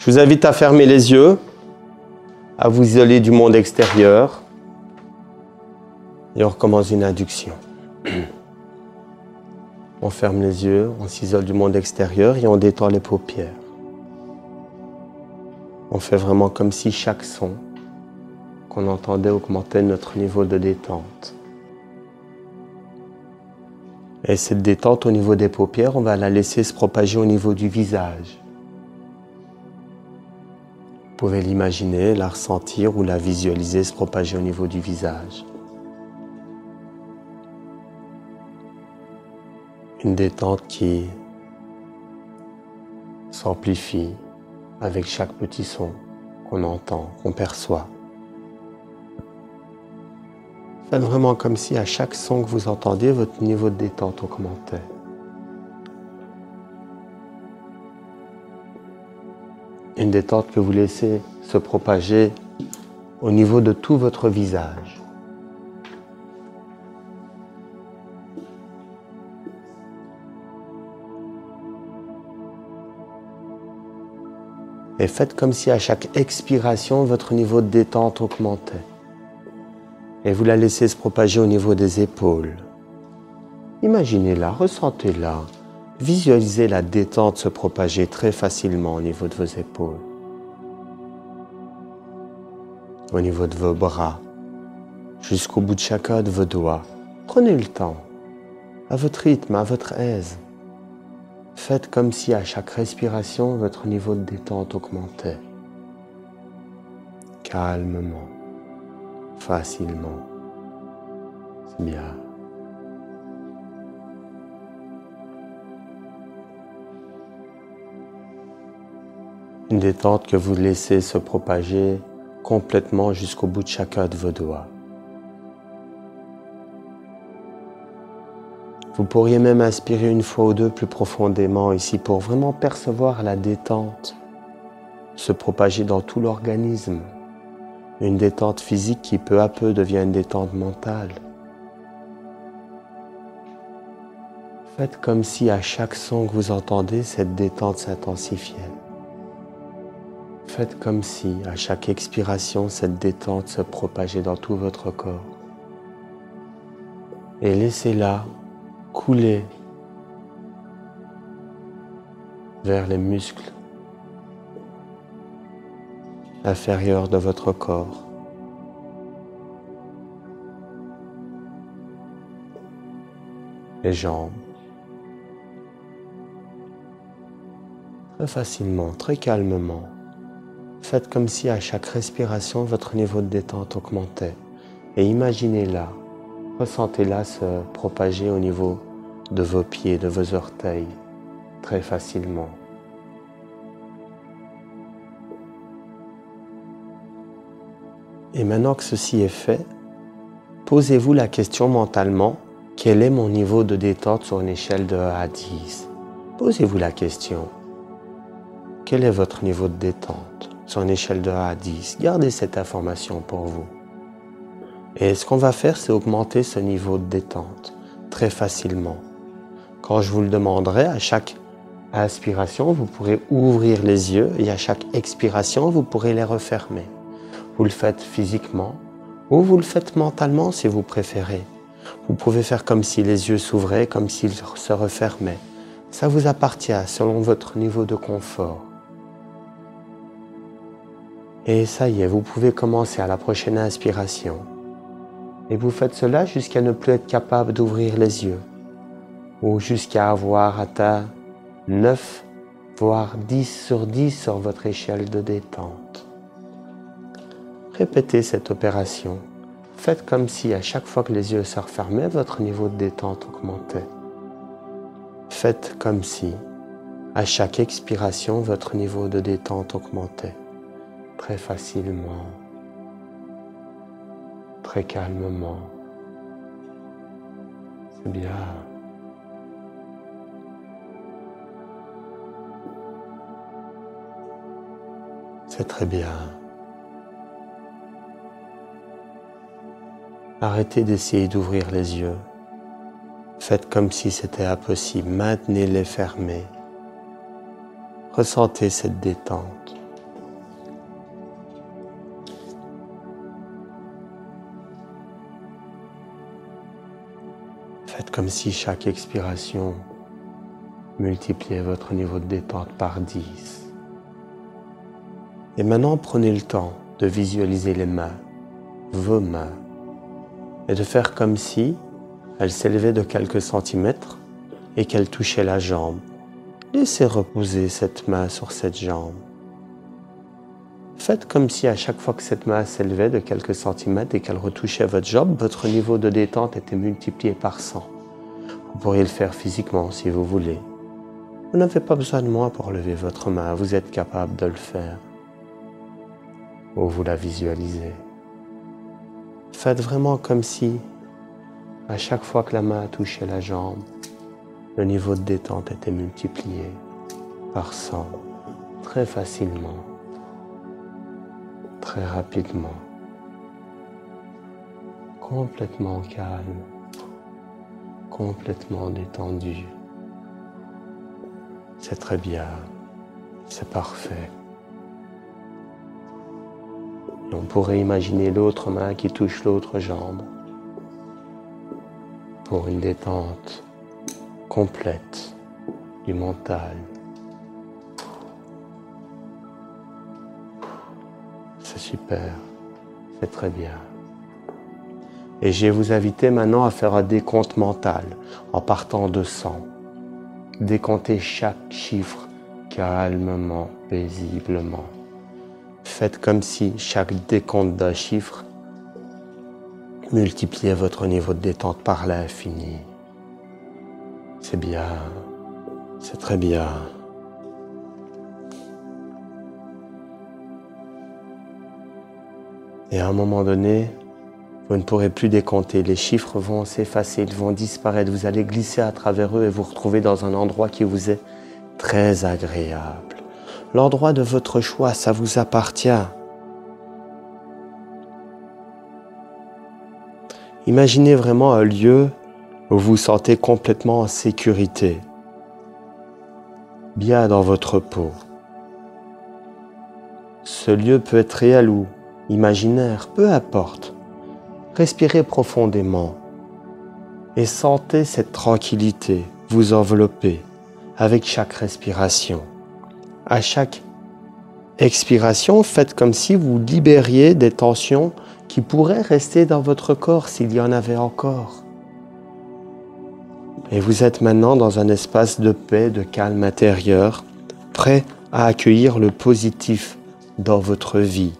Je vous invite à fermer les yeux, à vous isoler du monde extérieur. Et on recommence une induction. On ferme les yeux, on s'isole du monde extérieur et on détend les paupières. On fait vraiment comme si chaque son qu'on entendait augmentait notre niveau de détente. Et cette détente au niveau des paupières, on va la laisser se propager au niveau du visage. Vous pouvez l'imaginer, la ressentir ou la visualiser se propager au niveau du visage. Une détente qui s'amplifie avec chaque petit son qu'on entend, qu'on perçoit. Faites vraiment comme si à chaque son que vous entendiez, votre niveau de détente augmentait. Une détente que vous laissez se propager au niveau de tout votre visage. Et faites comme si à chaque expiration, votre niveau de détente augmentait. Et vous la laissez se propager au niveau des épaules. Imaginez-la, ressentez-la. Visualisez la détente se propager très facilement au niveau de vos épaules. Au niveau de vos bras, jusqu'au bout de chacun de vos doigts. Prenez le temps, à votre rythme, à votre aise. Faites comme si à chaque respiration, votre niveau de détente augmentait. Calmement, facilement. C'est bien. Une détente que vous laissez se propager complètement jusqu'au bout de chacun de vos doigts. Vous pourriez même inspirer une fois ou deux plus profondément ici pour vraiment percevoir la détente se propager dans tout l'organisme. Une détente physique qui peu à peu devient une détente mentale. Faites comme si à chaque son que vous entendez, cette détente s'intensifiait. Faites comme si à chaque expiration, cette détente se propageait dans tout votre corps. Et laissez-la couler vers les muscles inférieurs de votre corps. Les jambes. Très facilement, très calmement. Faites comme si à chaque respiration, votre niveau de détente augmentait. Et imaginez-la, ressentez-la se propager au niveau de vos pieds, de vos orteils, très facilement. Et maintenant que ceci est fait, posez-vous la question mentalement, quel est mon niveau de détente sur une échelle de 1 à 10? Posez-vous la question, quel est votre niveau de détente sur une échelle de 1 à 10? Gardez cette information pour vous. Et ce qu'on va faire, c'est augmenter ce niveau de détente très facilement. Quand je vous le demanderai, à chaque inspiration, vous pourrez ouvrir les yeux et à chaque expiration, vous pourrez les refermer. Vous le faites physiquement ou vous le faites mentalement si vous préférez. Vous pouvez faire comme si les yeux s'ouvraient, comme s'ils se refermaient. Ça vous appartient selon votre niveau de confort. Et ça y est, vous pouvez commencer à la prochaine inspiration. Et vous faites cela jusqu'à ne plus être capable d'ouvrir les yeux. Ou jusqu'à avoir atteint 9, voire 10 sur 10 sur votre échelle de détente. Répétez cette opération. Faites comme si à chaque fois que les yeux se refermaient, votre niveau de détente augmentait. Faites comme si à chaque expiration, votre niveau de détente augmentait. Très facilement, très calmement. C'est bien. C'est très bien. Arrêtez d'essayer d'ouvrir les yeux. Faites comme si c'était impossible. Maintenez-les fermés. Ressentez cette détente. Faites comme si chaque expiration multipliait votre niveau de détente par 10. Et maintenant, prenez le temps de visualiser les mains, vos mains, et de faire comme si elles s'élevaient de quelques centimètres et qu'elles touchaient la jambe. Laissez reposer cette main sur cette jambe. Faites comme si à chaque fois que cette main s'élevait de quelques centimètres et qu'elle retouchait votre jambe, votre niveau de détente était multiplié par 100. Vous pourriez le faire physiquement si vous voulez. Vous n'avez pas besoin de moi pour lever votre main, vous êtes capable de le faire. Ou vous la visualisez. Faites vraiment comme si, à chaque fois que la main touchait la jambe, le niveau de détente était multiplié par 100, très facilement, très rapidement, complètement calme, complètement détendu. C'est très bien, c'est parfait. Et on pourrait imaginer l'autre main qui touche l'autre jambe pour une détente complète du mental. C'est super, c'est très bien. Et je vais vous inviter maintenant à faire un décompte mental en partant de 100. Décomptez chaque chiffre calmement, paisiblement. Faites comme si chaque décompte d'un chiffre multipliait votre niveau de détente par l'infini. C'est bien, c'est très bien. Et à un moment donné, vous ne pourrez plus décompter. Les chiffres vont s'effacer, ils vont disparaître. Vous allez glisser à travers eux et vous retrouver dans un endroit qui vous est très agréable. L'endroit de votre choix, ça vous appartient. Imaginez vraiment un lieu où vous vous sentez complètement en sécurité, bien dans votre peau. Ce lieu peut être réel ou imaginaire, peu importe. Respirez profondément et sentez cette tranquillité vous envelopper avec chaque respiration. À chaque expiration, faites comme si vous libériez des tensions qui pourraient rester dans votre corps s'il y en avait encore. Et vous êtes maintenant dans un espace de paix, de calme intérieur, prêt à accueillir le positif dans votre vie.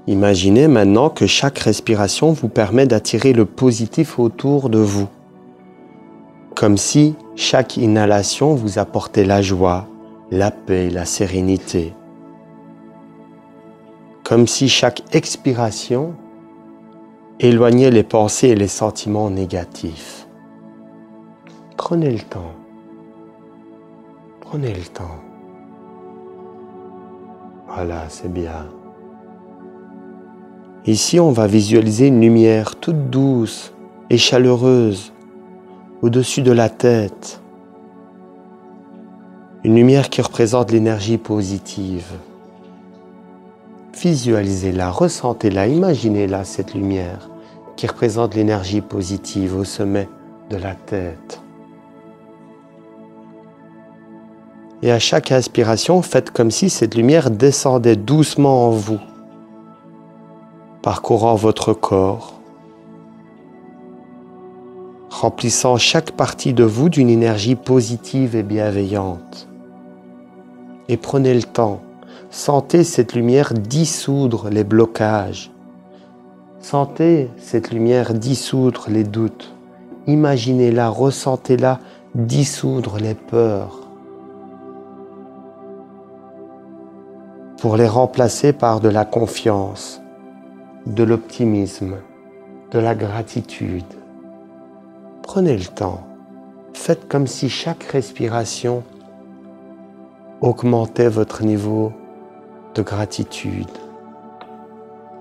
Imaginez maintenant que chaque respiration vous permet d'attirer le positif autour de vous. Comme si chaque inhalation vous apportait la joie, la paix, la sérénité. Comme si chaque expiration éloignait les pensées et les sentiments négatifs. Prenez le temps. Prenez le temps. Voilà, c'est bien. Ici, on va visualiser une lumière toute douce et chaleureuse au-dessus de la tête. Une lumière qui représente l'énergie positive. Visualisez-la, ressentez-la, imaginez-la, cette lumière qui représente l'énergie positive au sommet de la tête. Et à chaque inspiration, faites comme si cette lumière descendait doucement en vous, parcourant votre corps, remplissant chaque partie de vous d'une énergie positive et bienveillante. Et prenez le temps, sentez cette lumière dissoudre les blocages. Sentez cette lumière dissoudre les doutes. Imaginez-la, ressentez-la dissoudre les peurs. Pour les remplacer par de la confiance, de l'optimisme, de la gratitude. Prenez le temps. Faites comme si chaque respiration augmentait votre niveau de gratitude.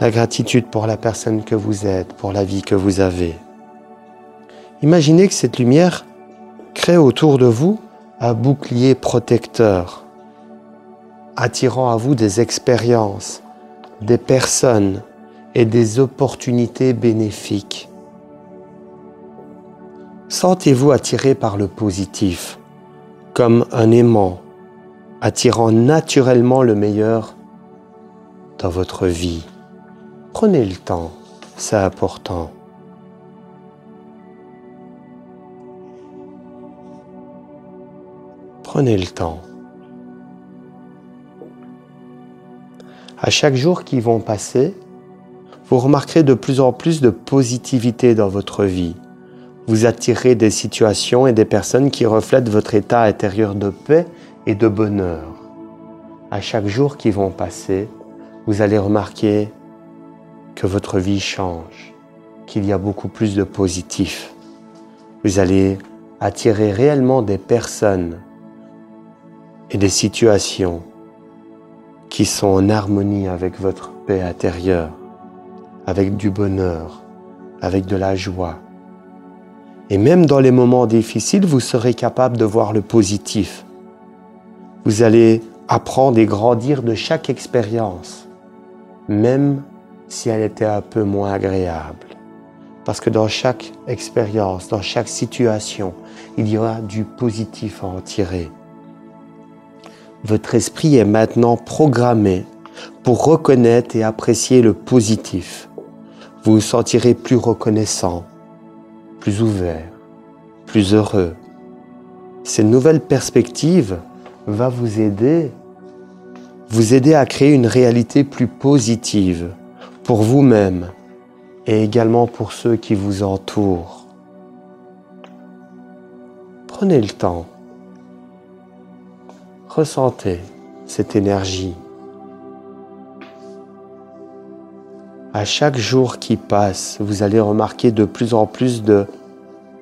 La gratitude pour la personne que vous êtes, pour la vie que vous avez. Imaginez que cette lumière crée autour de vous un bouclier protecteur, attirant à vous des expériences, des personnes et des opportunités bénéfiques. Sentez-vous attiré par le positif, comme un aimant, attirant naturellement le meilleur dans votre vie. Prenez le temps, c'est important. Prenez le temps. À chaque jour qui vont passer, vous remarquerez de plus en plus de positivité dans votre vie. Vous attirez des situations et des personnes qui reflètent votre état intérieur de paix et de bonheur. À chaque jour qui vont passer, vous allez remarquer que votre vie change, qu'il y a beaucoup plus de positif. Vous allez attirer réellement des personnes et des situations qui sont en harmonie avec votre paix intérieure, avec du bonheur, avec de la joie. Et même dans les moments difficiles, vous serez capable de voir le positif. Vous allez apprendre et grandir de chaque expérience, même si elle était un peu moins agréable. Parce que dans chaque expérience, dans chaque situation, il y aura du positif à en tirer. Votre esprit est maintenant programmé pour reconnaître et apprécier le positif. Vous vous sentirez plus reconnaissant, plus ouvert, plus heureux. Cette nouvelle perspective va vous aider à créer une réalité plus positive pour vous-même et également pour ceux qui vous entourent. Prenez le temps. Ressentez cette énergie. À chaque jour qui passe, vous allez remarquer de plus en plus de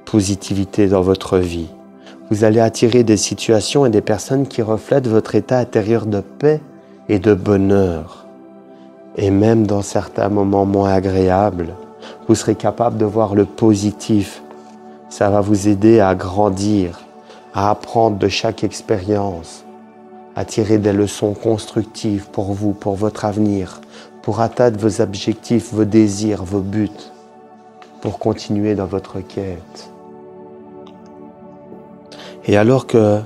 positivité dans votre vie. Vous allez attirer des situations et des personnes qui reflètent votre état intérieur de paix et de bonheur. Et même dans certains moments moins agréables, vous serez capable de voir le positif. Ça va vous aider à grandir, à apprendre de chaque expérience, à tirer des leçons constructives pour vous, pour votre avenir, pour atteindre vos objectifs, vos désirs, vos buts, pour continuer dans votre quête. Et alors que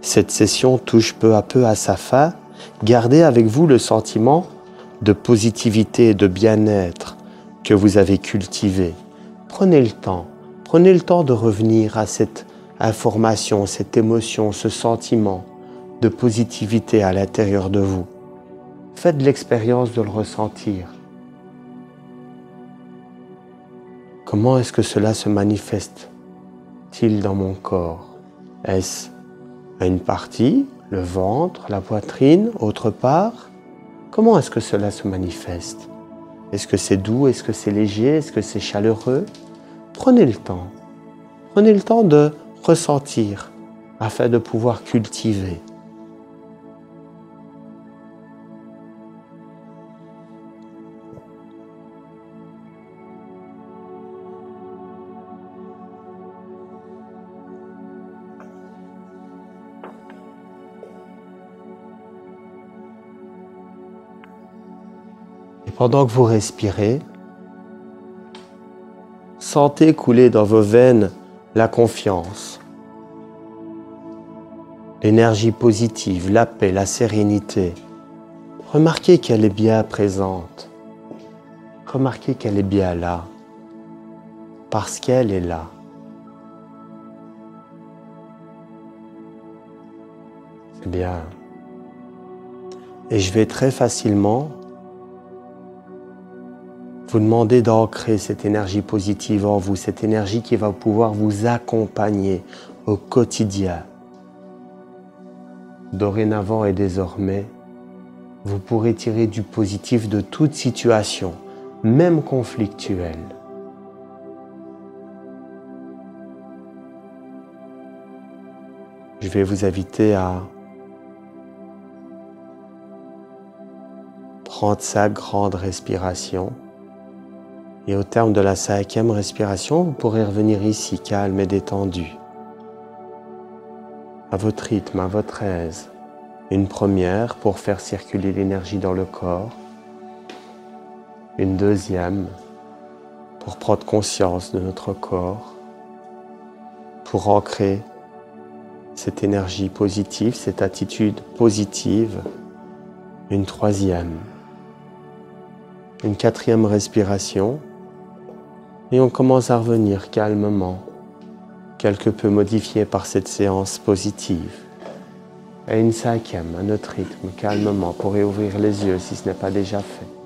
cette session touche peu à peu à sa fin, gardez avec vous le sentiment de positivité et de bien-être que vous avez cultivé. Prenez le temps de revenir à cette information, cette émotion, ce sentiment de positivité à l'intérieur de vous. Faites l'expérience de le ressentir. Comment est-ce que cela se manifeste-t-il dans mon corps? Est-ce à une partie, le ventre, la poitrine, autre part? Comment est-ce que cela se manifeste? Est-ce que c'est doux? Est-ce que c'est léger? Est-ce que c'est chaleureux? Prenez le temps. Prenez le temps de ressentir afin de pouvoir cultiver. Et pendant que vous respirez, sentez couler dans vos veines la confiance, l'énergie positive, la paix, la sérénité. Remarquez qu'elle est bien présente. Remarquez qu'elle est bien là, parce qu'elle est là. C'est bien. Et je vais très facilement vous demander d'ancrer cette énergie positive en vous, cette énergie qui va pouvoir vous accompagner au quotidien. Dorénavant et désormais, vous pourrez tirer du positif de toute situation, même conflictuelle. Je vais vous inviter à prendre 5 grandes respirations. Et au terme de la 5e respiration, vous pourrez revenir ici, calme et détendu. À votre rythme, à votre aise. Une première pour faire circuler l'énergie dans le corps. Une deuxième pour prendre conscience de notre corps. pour ancrer cette énergie positive, cette attitude positive. Une troisième, une quatrième respiration. Et on commence à revenir calmement, quelque peu modifié par cette séance positive. Et une cinquième, à notre rythme, calmement, pour réouvrir les yeux si ce n'est pas déjà fait.